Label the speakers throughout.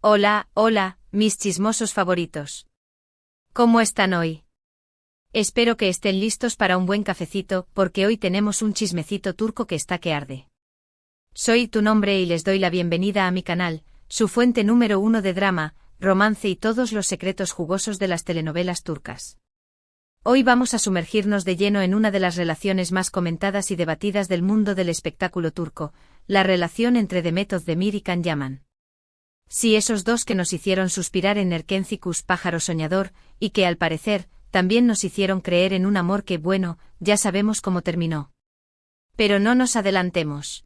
Speaker 1: Hola, hola, mis chismosos favoritos. ¿Cómo están hoy? Espero que estén listos para un buen cafecito, porque hoy tenemos un chismecito turco que está que arde. Soy Tu Nombre y les doy la bienvenida a mi canal, su fuente número 1 de drama, romance y todos los secretos jugosos de las telenovelas turcas. Hoy vamos a sumergirnos de lleno en una de las relaciones más comentadas y debatidas del mundo del espectáculo turco, la relación entre Demet Özdemir y Can Yaman. Sí, esos dos que nos hicieron suspirar en Erkencikus, pájaro soñador, y que al parecer, también nos hicieron creer en un amor que, bueno, ya sabemos cómo terminó. Pero no nos adelantemos.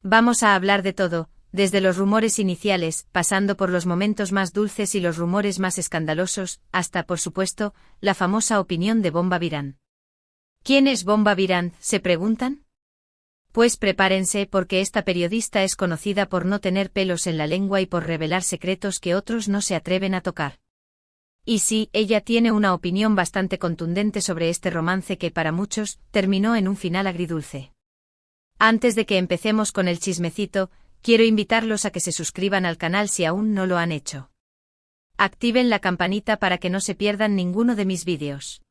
Speaker 1: Vamos a hablar de todo, desde los rumores iniciales, pasando por los momentos más dulces y los rumores más escandalosos, hasta, por supuesto, la famosa opinión de Bomba Viran. ¿Quién es Bomba Viran?, se preguntan. Pues prepárense porque esta periodista es conocida por no tener pelos en la lengua y por revelar secretos que otros no se atreven a tocar. Y sí, ella tiene una opinión bastante contundente sobre este romance que para muchos terminó en un final agridulce. Antes de que empecemos con el chismecito, quiero invitarlos a que se suscriban al canal si aún no lo han hecho. Activen la campanita para que no se pierdan ninguno de mis vídeos.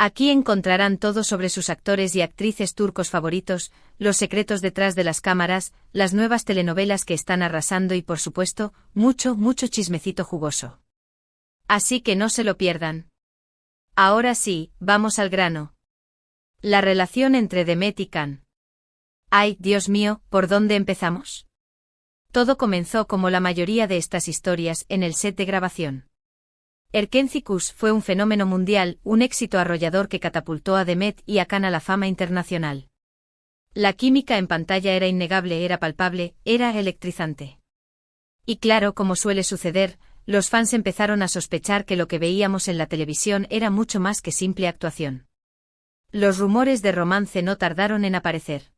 Speaker 1: Aquí encontrarán todo sobre sus actores y actrices turcos favoritos, los secretos detrás de las cámaras, las nuevas telenovelas que están arrasando y por supuesto, mucho chismecito jugoso. Así que no se lo pierdan. Ahora sí, vamos al grano. La relación entre Demet y Can. Ay, Dios mío, ¿por dónde empezamos? Todo comenzó como la mayoría de estas historias en el set de grabación. Erkencikus fue un fenómeno mundial, un éxito arrollador que catapultó a Demet y a Can a la fama internacional. La química en pantalla era innegable, era palpable, era electrizante. Y claro, como suele suceder, los fans empezaron a sospechar que lo que veíamos en la televisión era mucho más que simple actuación. Los rumores de romance no tardaron en aparecer.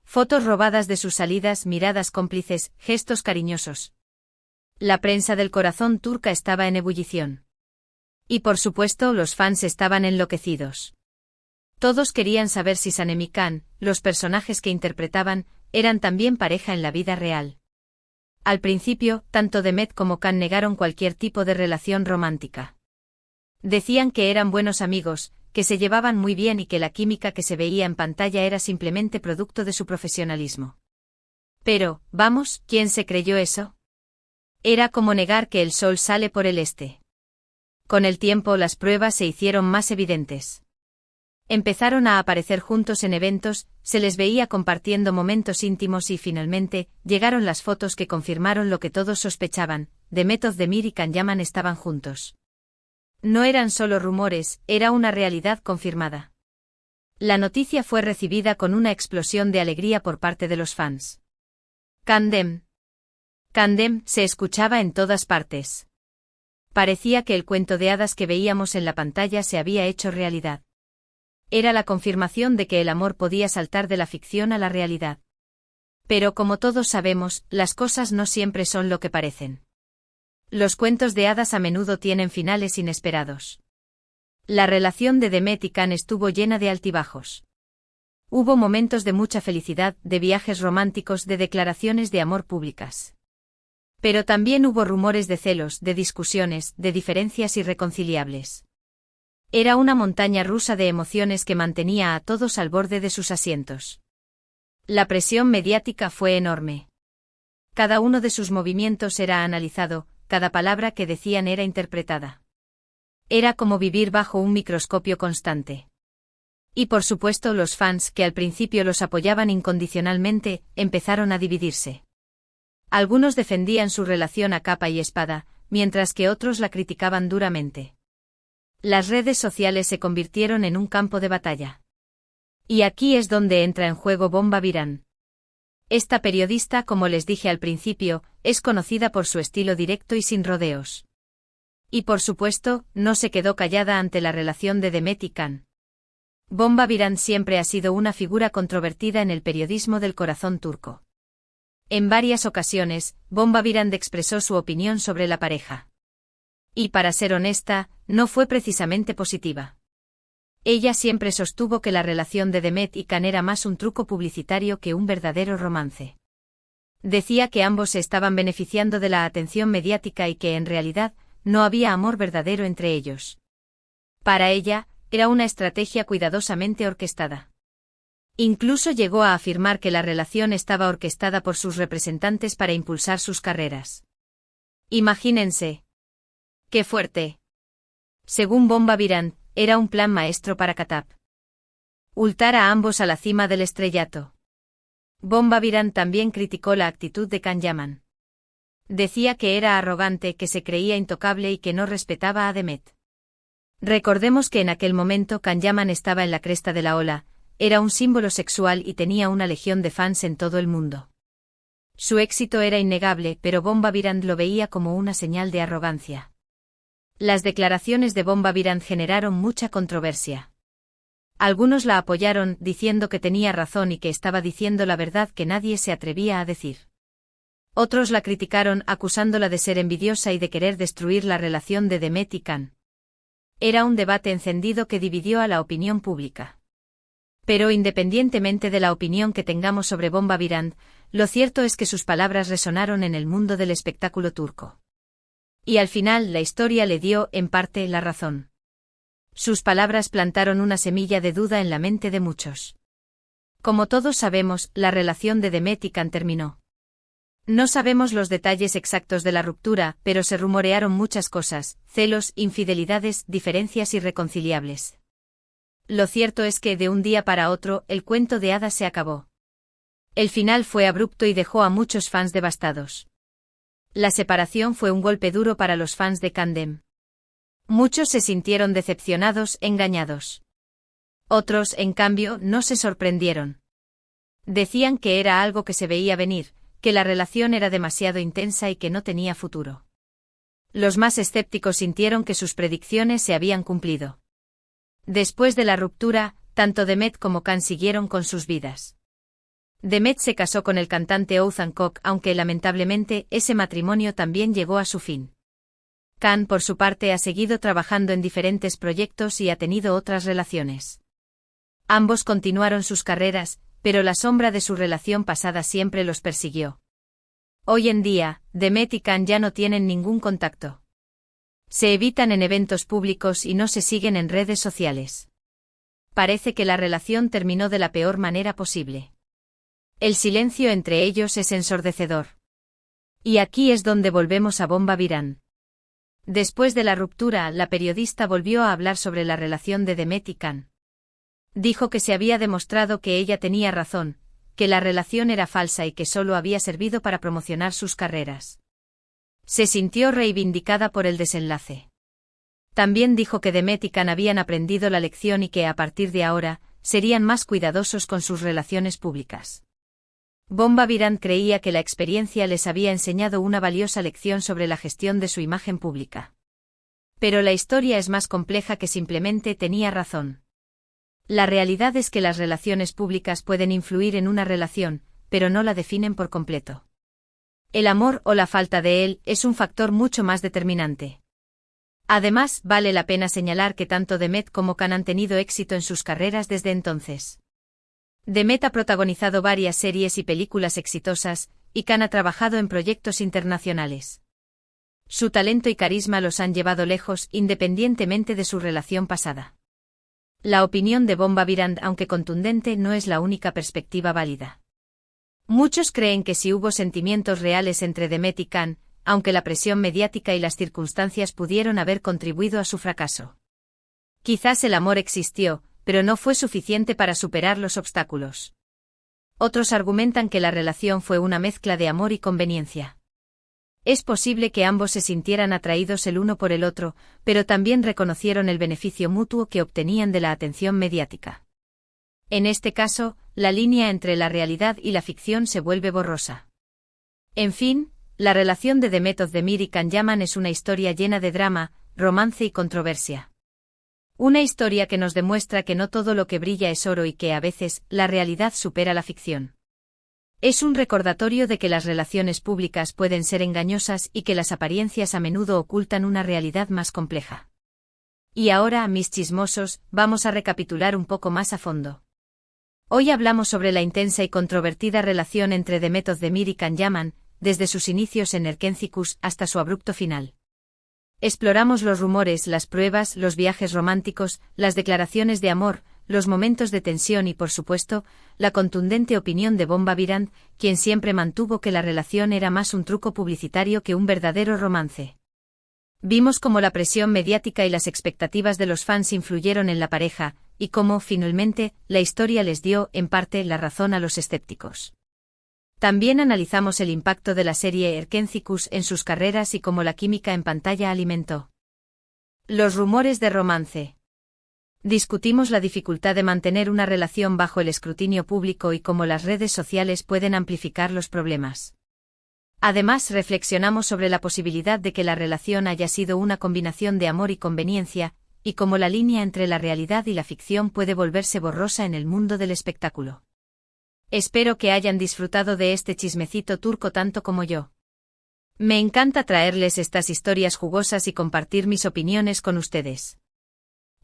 Speaker 1: Fotos robadas de sus salidas, miradas cómplices, gestos cariñosos. La prensa del corazón turca estaba en ebullición. Y por supuesto los fans estaban enloquecidos. Todos querían saber si Sanem y Can, los personajes que interpretaban, eran también pareja en la vida real. Al principio, tanto Demet como Can negaron cualquier tipo de relación romántica. Decían que eran buenos amigos, que se llevaban muy bien y que la química que se veía en pantalla era simplemente producto de su profesionalismo. Pero, vamos, ¿quién se creyó eso? Era como negar que el sol sale por el este. Con el tiempo las pruebas se hicieron más evidentes. Empezaron a aparecer juntos en eventos, se les veía compartiendo momentos íntimos y finalmente, llegaron las fotos que confirmaron lo que todos sospechaban, Demet Özdemir y Can Yaman estaban juntos. No eran solo rumores, era una realidad confirmada. La noticia fue recibida con una explosión de alegría por parte de los fans. Candem se escuchaba en todas partes. Parecía que el cuento de hadas que veíamos en la pantalla se había hecho realidad. Era la confirmación de que el amor podía saltar de la ficción a la realidad. Pero como todos sabemos, las cosas no siempre son lo que parecen. Los cuentos de hadas a menudo tienen finales inesperados. La relación de Demet y Can estuvo llena de altibajos. Hubo momentos de mucha felicidad, de viajes románticos, de declaraciones de amor públicas. Pero también hubo rumores de celos, de discusiones, de diferencias irreconciliables. Era una montaña rusa de emociones que mantenía a todos al borde de sus asientos. La presión mediática fue enorme. Cada uno de sus movimientos era analizado, cada palabra que decían era interpretada. Era como vivir bajo un microscopio constante. Y por supuesto los fans, que al principio los apoyaban incondicionalmente, empezaron a dividirse. Algunos defendían su relación a capa y espada, mientras que otros la criticaban duramente. Las redes sociales se convirtieron en un campo de batalla. Y aquí es donde entra en juego Bomba Viran. Esta periodista, como les dije al principio, es conocida por su estilo directo y sin rodeos. Y por supuesto, no se quedó callada ante la relación de Demet y Can. Bomba Viran siempre ha sido una figura controvertida en el periodismo del corazón turco. En varias ocasiones, Bomba Viran expresó su opinión sobre la pareja. Y para ser honesta, no fue precisamente positiva. Ella siempre sostuvo que la relación de Demet y Can era más un truco publicitario que un verdadero romance. Decía que ambos se estaban beneficiando de la atención mediática y que en realidad no había amor verdadero entre ellos. Para ella, era una estrategia cuidadosamente orquestada. Incluso llegó a afirmar que la relación estaba orquestada por sus representantes para impulsar sus carreras. Imagínense. ¡Qué fuerte! Según Bomba Virant, era un plan maestro para Katap. Ultar a ambos a la cima del estrellato. Bomba Virant también criticó la actitud de Can Yaman. Decía que era arrogante, que se creía intocable y que no respetaba a Demet. Recordemos que en aquel momento Can Yaman estaba en la cresta de la ola, era un símbolo sexual y tenía una legión de fans en todo el mundo. Su éxito era innegable, pero Bomba Virant lo veía como una señal de arrogancia. Las declaraciones de Bomba Virant generaron mucha controversia. Algunos la apoyaron, diciendo que tenía razón y que estaba diciendo la verdad que nadie se atrevía a decir. Otros la criticaron, acusándola de ser envidiosa y de querer destruir la relación de Demet y Can. Era un debate encendido que dividió a la opinión pública. Pero independientemente de la opinión que tengamos sobre Bomba Virant, lo cierto es que sus palabras resonaron en el mundo del espectáculo turco. Y al final la historia le dio, en parte, la razón. Sus palabras plantaron una semilla de duda en la mente de muchos. Como todos sabemos, la relación de Demet y Can terminó. No sabemos los detalles exactos de la ruptura, pero se rumorearon muchas cosas: celos, infidelidades, diferencias irreconciliables. Lo cierto es que de un día para otro, el cuento de hadas se acabó. El final fue abrupto y dejó a muchos fans devastados. La separación fue un golpe duro para los fans de Candem. Muchos se sintieron decepcionados, engañados. Otros, en cambio, no se sorprendieron. Decían que era algo que se veía venir, que la relación era demasiado intensa y que no tenía futuro. Los más escépticos sintieron que sus predicciones se habían cumplido. Después de la ruptura, tanto Demet como Can siguieron con sus vidas. Demet se casó con el cantante Oğuzhan Koç, aunque lamentablemente ese matrimonio también llegó a su fin. Can, por su parte, ha seguido trabajando en diferentes proyectos y ha tenido otras relaciones. Ambos continuaron sus carreras, pero la sombra de su relación pasada siempre los persiguió. Hoy en día, Demet y Can ya no tienen ningún contacto. Se evitan en eventos públicos y no se siguen en redes sociales. Parece que la relación terminó de la peor manera posible. El silencio entre ellos es ensordecedor. Y aquí es donde volvemos a Bomba Virant. Después de la ruptura, la periodista volvió a hablar sobre la relación de Demet y Can. Dijo que se había demostrado que ella tenía razón, que la relación era falsa y que solo había servido para promocionar sus carreras. Se sintió reivindicada por el desenlace. También dijo que Demet y Can habían aprendido la lección y que a partir de ahora, serían más cuidadosos con sus relaciones públicas. Bomba Virant creía que la experiencia les había enseñado una valiosa lección sobre la gestión de su imagen pública. Pero la historia es más compleja que simplemente tenía razón. La realidad es que las relaciones públicas pueden influir en una relación, pero no la definen por completo. El amor o la falta de él es un factor mucho más determinante. Además, vale la pena señalar que tanto Demet como Can han tenido éxito en sus carreras desde entonces. Demet ha protagonizado varias series y películas exitosas, y Can ha trabajado en proyectos internacionales. Su talento y carisma los han llevado lejos, independientemente de su relación pasada. La opinión de Bomba Virant, aunque contundente, no es la única perspectiva válida. Muchos creen que si hubo sentimientos reales entre Demet y Can, aunque la presión mediática y las circunstancias pudieron haber contribuido a su fracaso. Quizás el amor existió, pero no fue suficiente para superar los obstáculos. Otros argumentan que la relación fue una mezcla de amor y conveniencia. Es posible que ambos se sintieran atraídos el uno por el otro, pero también reconocieron el beneficio mutuo que obtenían de la atención mediática. En este caso, la línea entre la realidad y la ficción se vuelve borrosa. En fin, la relación de Demet Özdemir y Can Yaman es una historia llena de drama, romance y controversia. Una historia que nos demuestra que no todo lo que brilla es oro y que a veces la realidad supera la ficción. Es un recordatorio de que las relaciones públicas pueden ser engañosas y que las apariencias a menudo ocultan una realidad más compleja. Y ahora, mis chismosos, vamos a recapitular un poco más a fondo. Hoy hablamos sobre la intensa y controvertida relación entre Demet Özdemir y Can Yaman, desde sus inicios en Erkenci hasta su abrupto final. Exploramos los rumores, las pruebas, los viajes románticos, las declaraciones de amor, los momentos de tensión y, por supuesto, la contundente opinión de Bomba Birant, quien siempre mantuvo que la relación era más un truco publicitario que un verdadero romance. Vimos cómo la presión mediática y las expectativas de los fans influyeron en la pareja, y cómo, finalmente, la historia les dio, en parte, la razón a los escépticos. También analizamos el impacto de la serie Erkenci en sus carreras y cómo la química en pantalla alimentó los rumores de romance. Discutimos la dificultad de mantener una relación bajo el escrutinio público y cómo las redes sociales pueden amplificar los problemas. Además, reflexionamos sobre la posibilidad de que la relación haya sido una combinación de amor y conveniencia, y cómo la línea entre la realidad y la ficción puede volverse borrosa en el mundo del espectáculo. Espero que hayan disfrutado de este chismecito turco tanto como yo. Me encanta traerles estas historias jugosas y compartir mis opiniones con ustedes.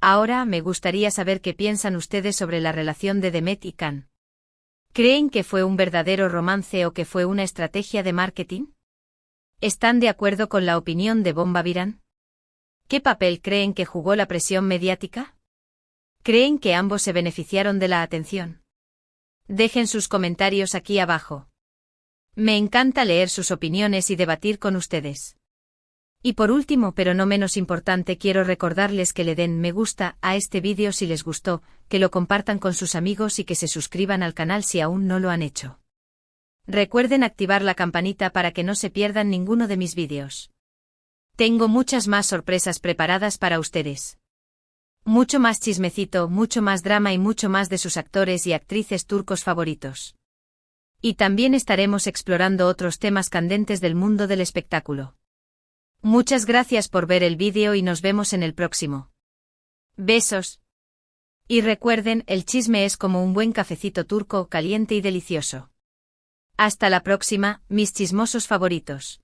Speaker 1: Ahora me gustaría saber qué piensan ustedes sobre la relación de Demet y Can. ¿Creen que fue un verdadero romance o que fue una estrategia de marketing? ¿Están de acuerdo con la opinión de Bomba Birant? ¿Qué papel creen que jugó la presión mediática? ¿Creen que ambos se beneficiaron de la atención? Dejen sus comentarios aquí abajo. Me encanta leer sus opiniones y debatir con ustedes. Y por último, pero no menos importante, quiero recordarles que le den me gusta a este vídeo si les gustó, que lo compartan con sus amigos y que se suscriban al canal si aún no lo han hecho. Recuerden activar la campanita para que no se pierdan ninguno de mis vídeos. Tengo muchas más sorpresas preparadas para ustedes. Mucho más chismecito, mucho más drama y mucho más de sus actores y actrices turcos favoritos. Y también estaremos explorando otros temas candentes del mundo del espectáculo. Muchas gracias por ver el vídeo y nos vemos en el próximo. Besos. Y recuerden, el chisme es como un buen cafecito turco, caliente y delicioso. Hasta la próxima, mis chismosos favoritos.